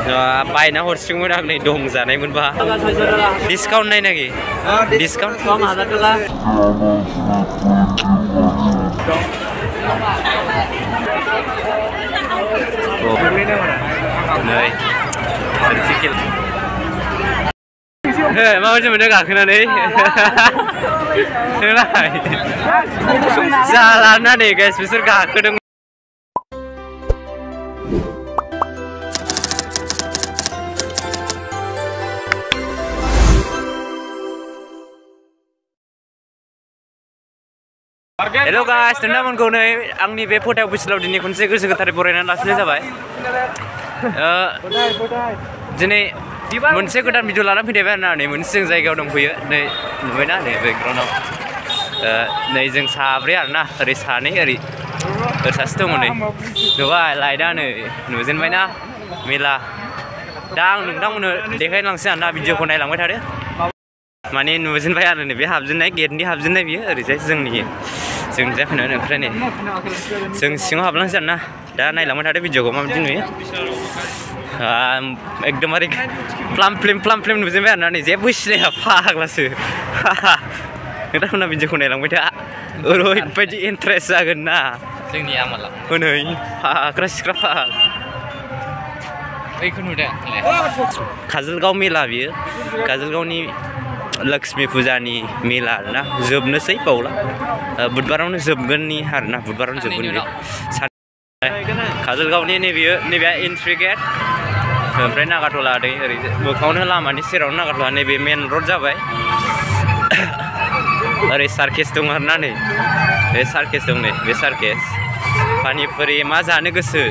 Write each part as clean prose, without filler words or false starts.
बायना हरसिगौमोन आं नै दं जानायमोनबा डिसकाउन्ट नाय नागि डिसकाउन्ट कम 1000 টাকা नै साइकेल माबायदि मोनदों गाखोनानै जालाना नै गाइस बिसोर गाखोदों हेलो गाइस नोंथांमोनखौ नै आंनि बे फटायाव बैसोलाव दिनै खनसे गोसो गोथारै बरायनानै लाफिननाय जाबाय दिनै मोनसे गोदान भिडिअ लानानै फैबाय आरोना नै मोनसे जों जायगायाव दंफैयो नै नुबायना नै बेकग्राउन्डआव नै जों साब्रै आरोना ओरै सानै ओरै सासे दङ नै नुबाय लाइटआ नै नुजेनबायना मेला दा आं नोंथांमोननो देखायलांसै आरोना भिडिअखौ नायलांबाय थादो माने नुजेनबाय आरो नै बे हाबजेननाय गेटनि हाबजेननाय बियो ओरैजाय जोंनि जाय फैनानै ओमफ्राय नै जों सिङाव हाबलांसै आरोना दा नायलांबाय थादो भिडिअखौ माबायदि नुयो एकदमबारे प्लाम फ्लिम नुजेनबाय आरोना नै जेबो सिनाया फाग्लासो नोंथांमोना भिडिअखौ नायलांबाय था ओरैबायदि इन्टारेस्ट जागोन ना जोंनि आमाला हनै फाग्रा सिख्रा फाग बैखौ नुदों काजलगाव मेला बियो काजलगावनि लक्ष्मी फुजानि मेला आरोना जोबनोसै बावला बुधबारावनो जोबगोननि आरोना बुधबारावनो जोबगोन बे काजलगावनि नैबे एन्ट्रि गेट ओमफ्राय नागारट'ला दै ओरै मोखाङावनो लामानि सेरावनो नागारट'ला नैबे मेन रड जाबाय ओरै सार्केस दं आरोना नै बे सार्केस दं नै बे सार्केस पानिपुरि मा जानो गोसो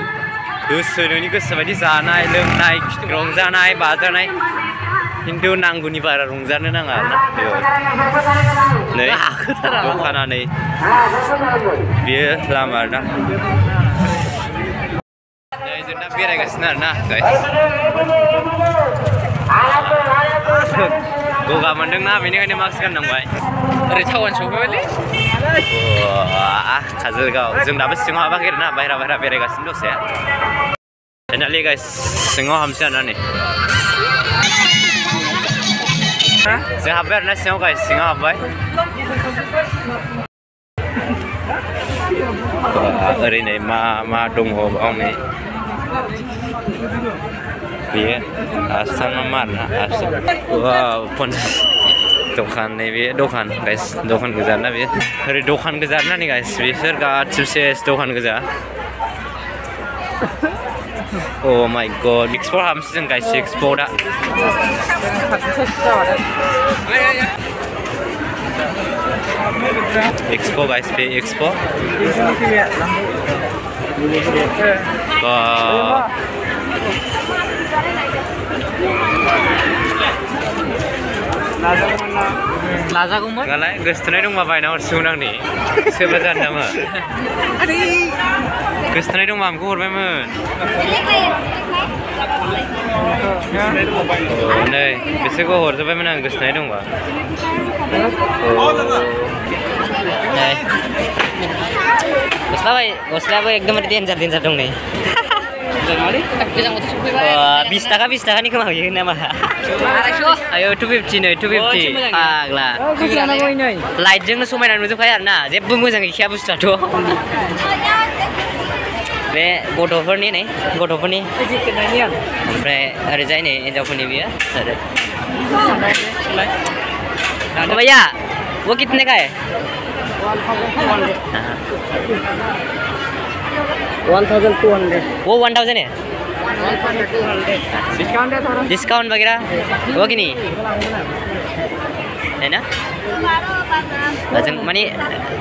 नोंनि गोसो बायदि जानाय लोंनाय रंजानाय बाजानाय खिन्थु नांगौनि बारा रंजानो नाङा आरोना नै दखाना नै बेयो लामा आरोना नै जों दा बेरायगासिनो आरोना गगा मोनदोंना बेनिखायनो मास्क गाननांबाय ओरै टाउन सफैबायलै काजलगाव जों दाबो सिङाव हाबाखै आरोना बायह्रा बेरायगासिनो दसे फाइनालि गाइस सिङाव हाबसै आरोना नै जों हाब्बाय आरोना सिङाव गाइस सिङाव हाब्बाय ओरै नै मा दङ बाव नै बेयो आसान मा आरोना आसान दखान नैबे दखान गाइस दखान गोजा ना बेयो ओरै दखान गोजा आरोना नै गाइस बिसोर गासिबो सेस दखान गोजा Oh my god, expo हाबसै जों गाइस expo दा expo guys बे expo लाजागौमोन नालाय गोसथोनाय दंबा बायना हरसिगौमोन आंनि सोरबा जानो नामा गोसथोनाय दंबा आंखौ हरबायमोन नै बिसोरखौ हरजोब्बायमोन आं गोसथोनाय दंबा गस्लायाबो एकदमबारे डेन्जार दं नै 20 थाखानि खोमा होयो नामा आयो 250 नै 250 फाग्ला लाइटजोंनो समायना नुजोबखायो आरोना जेबो मोजां गैखाया बुस्थुआथ' बे गथ'फोरनि ओमफ्राय ओरैजाय नै हिन्जावफोरनि बियो भैया वो कितने का है 1200 वो 1000 है डिस्काउंट वगैरह हो कि नहीं है ना जों माने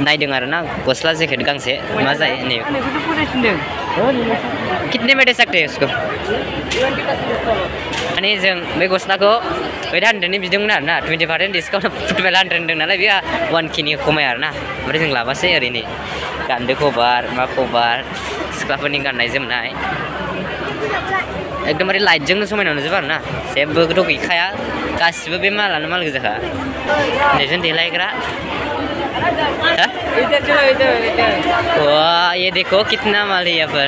नायदों आरोना गस्ला जेकेट गांसे मा जायो नै कितने में दे सकते हैं उसको माने जों बे गस्लाखौ 800 नि बिदोंमोन आरोना 20% डिस्काउंट 1200 होनदों नालाय बेयो 1K नि खमाय आरोना ओमफ्राय जों लाबासै ओरैनो गान्दो कभार मा कभार सिख्लाफोरनि गाननाय जोमनाय एकदमबारे लाइटजोंनो समायना नुजोबो आरोना जेबोथ' गैखाया गासिबो बे मालानो माल गोजाखा नैजों देलायग्रा वाह ये देखो कितना माल है यहाँ पर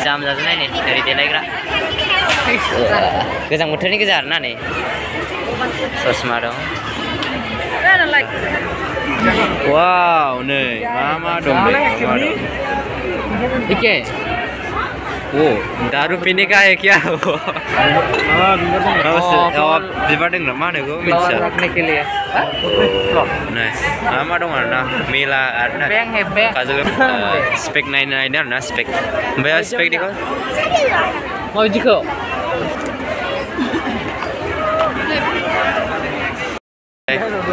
जाम जाजोबनाय नै ओरै देलायग्रा गोजां बोथोरनि गोजा आरोना नै ससमा दं वाव नै मा दं बे इके वो दारू पीने का है क्या वो बिबार दं मा होनो बेखौ मिथिया रखने के लिए नाइस मा दं आरोना मेला आरोना काजोल स्पेक नायनो आरोना स्पेक ओमफ्राय स्पेकनिखौ माबायदिखौ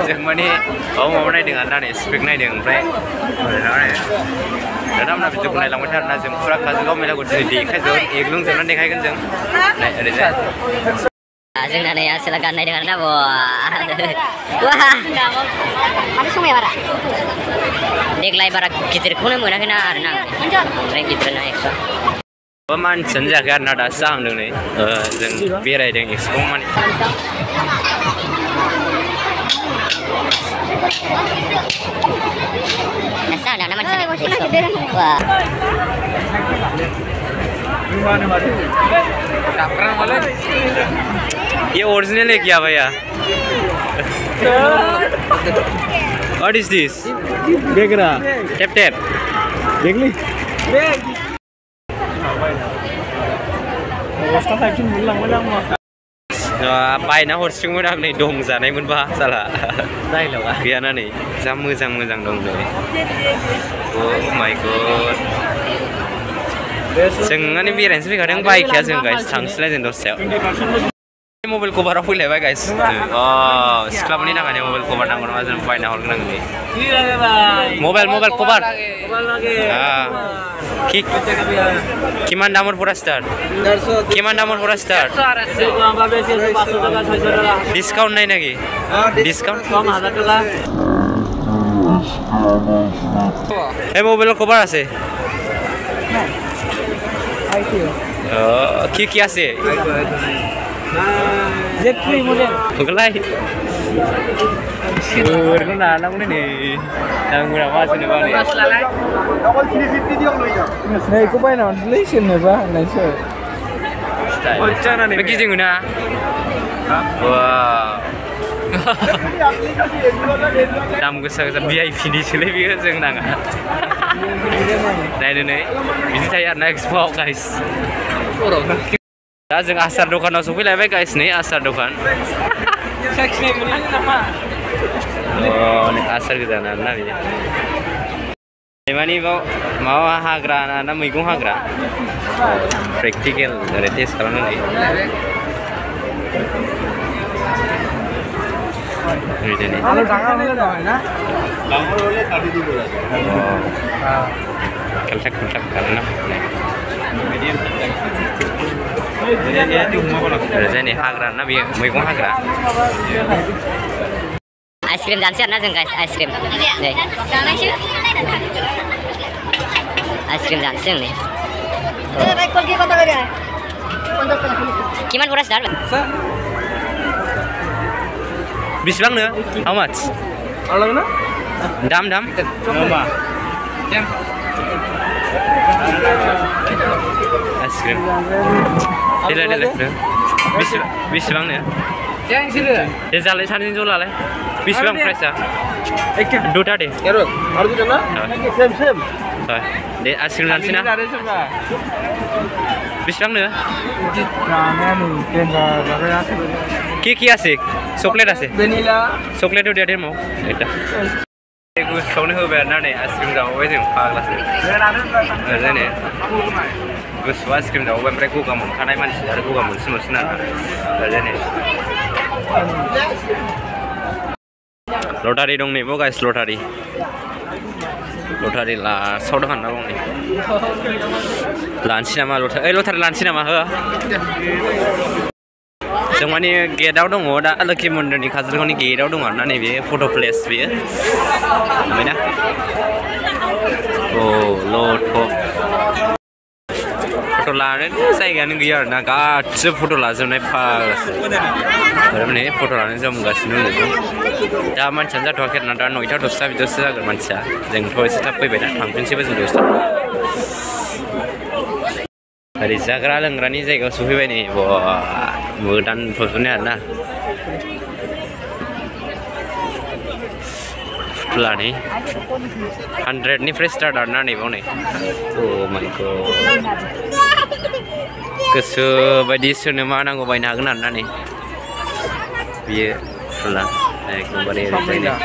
जों माने माबा नायदों आरोना नै स्पेक नायदों ओमफ्राय दा मोना भिडिअखौ नायलांबाय थारोना जों फुरा काजोलगाव मेलाखौ दिनै देखायजोबगोन एग्लुंजोबनानै देखायगोन जों नाय ओरैजाय जोंना नै आसोला गाननाय दं आरोना wah ada sungai bara देग्लाय बारा गिदिरखौनो मोनाखैना आरोना ओमफ्राय गिदिरना एक्सट्रा मानसियानो जायाखै आरोना दासो जाहांदों नै जों बेरायदों एक्सप'आव माने Nasa ada nama sana wah ये ओरिजिनल है क्या भैया What is this? देख रहा Tap tap. देख ली अवस्था टाइपसिन मोनलांबाय आं बायना हरसिगौमोन आं नै दं जानायमोनबा साला डायलगा गैयाना नै जा मोजां मोजां दं नै Oh my god जों माने बेरायनोसो फैखादों बाइकया जों गाइस थांसैलाय जों दसेयाव मबाइल कभाराव फैलायबाय गाइस सिख्लाफोरनि थाखाय मबाइल कभार नांगौ नामा जों बायना हरगोन आं नै मबाइल कभार किमान दामर पुरा स्टार किमान दामर पुरा स्टार डिस्काउंट नहीं नाকি डिस्काउंट এই মোবাইলৰ কভাৰ আছে কি আছে Z3 model Bukalai. Urno na lang ni. Nang mura pa sino ba ni? Nei ko ba na relation ne ba na sir. Bagi jeng na. Wow. Dam gosa VIP ni sile biyo jeng nang. Nai nei. Bini saya next vlog guys. दा जों आसार दखानाव सफैलायबाय guys नै आसार दखान आसार गोजान आरोना बेयो माने बाव माबा हाग्रा ना मैगं हाग्रा प्रेक्टिकेल ओरै टेस्ट खालामनानै बिदिनो आलु डाङा हले दं ना डाङा हले काटि दिबो खेलथाक खालामना Jadi hagra na biar मैगं hagra. Aiskrim जानसै आरोना जों गाइस आइसक्रिम नै आइसक्रिम जानसै जों नै किमान पुरा star Bisbangno? How much? Alangna? Dam. Coba. Aiskrim. Dile. Bisbangno? Yang sini. Ya jalai sanin jolalai. Bisbang price-a? Duta deh. Kerut. Harus duta na? Same. Deh aiskrim जानसै ना? Bisbangno? Jangan nih, kenapa berapa? কি আছে chocolate আছে vanilla চকলেটও দিয়ে দিম এটা गोसोआवनो होबाय आरोना नै आइसक्रिम जाबाय जों फाग्लासो ओरैनो गोसोआव आइसक्रिम जाबाय ओमफ्राय गगा मोनखानाय मानसि आरो गगा मोनसिन आरोना ओरैनो लटारि दं नै गाइस लटारि लासाव दं आरोना बाव नै लानोसै नामा लटारि लानोसै नामा हो जों माने गेटआव दङ दा लोखि मन्दिरनि काजलगावनि गेटआव दङ आरोना नैबे फट' प्लेस बेयो नुबायना फट' लानो जायगायानो गैया आरोना गासिबो फट' लाजोबनाय फाग्लासो माने फट' लानो जमगासिनो दङ दा मानसियानो जाथ'वाखै आरोना दा 9टा 10टा बिदियावसो जागोन मानसिया जोंथ' एसे थाब फैबाय ना थांफिनसैबो जों 10टा ओरै जाग्रा लोंग्रानि जायगायाव सफैबाय नै गोदान फसलनाय आरोना फुथुलानि 100निफ्राय स्टार्ट आरोना नैबाव नै अ माय गड गोसो बायदि सोरनो मा नांगौ बायनो हागोन आरोना नै बियो फुथुला एकदमबारे ओरैजाय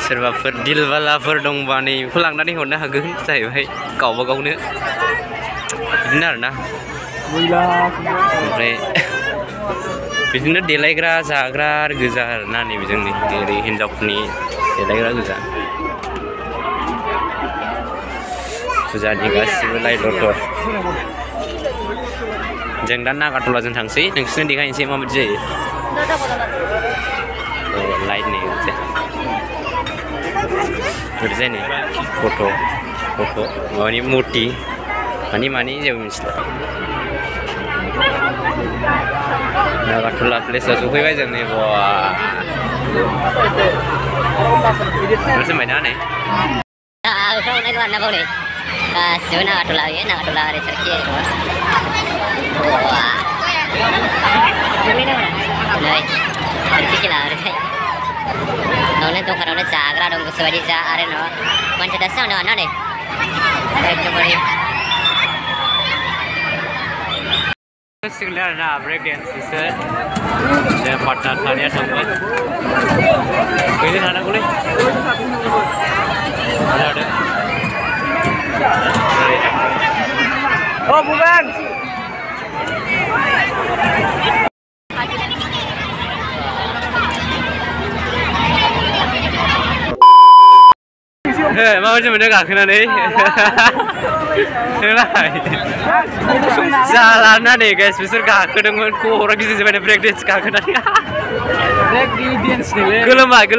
सोरबाफोर दिलबालाफोर दंबा नै बेखौ लांनानै हरनो हागोन जाहैबाय गावबा गावनो बिदिनो आरोना ओमफ्राय बिदिनो देलायग्रा जाग्रा गोजा आरोना नैबे जोंनि ओरै हिनजावफोरनि देलायग्रा गोजा फुजानि गासिबो लाइट लटर जों दा नागारटलाजों थांसै नोंसोरनो देखायनोसै माबायदि जायो लाइटनि ओरैजाय नै फट' माबानि मुरथि मानि जेबो मिथिला नागारटला प्लेसाव सफैबाय जों नै मोनबायना नै गासिबो नागारटला ओरै सोरखि नै सोरखि खेला ओरैजाय न'नि दखानावनो जाग्रा दं गोसोबायदि जा आरो न' मानसि दासो थांदों आरोना नै एकदमबारे सिंगल आरोना ब्रेक डेन्स बिसोर जों पार्टनार सानैया थांगोन गैनो थानांगौलै अ बुगान माबायदि मोनदों गाखोनानै जालाना नै गाइस बिसोर गाखोदोंमोन खर'आ गिदिंजोब्बाय ब्रेक डेन्स गाखोनानै गोलोमबाखै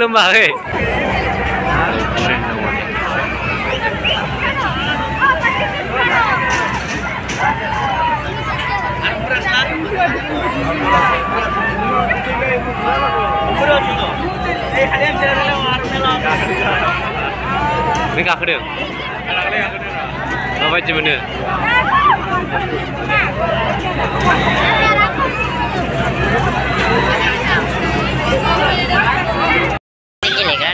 नों गाखोदों माबायदि मोनो गेलेग्रा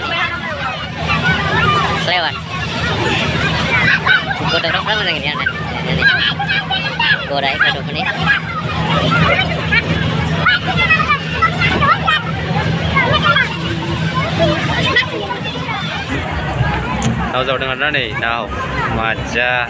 lewat fotografer mana gini anak gorai fotografer ini Nào giàu dengan nih, nào maja.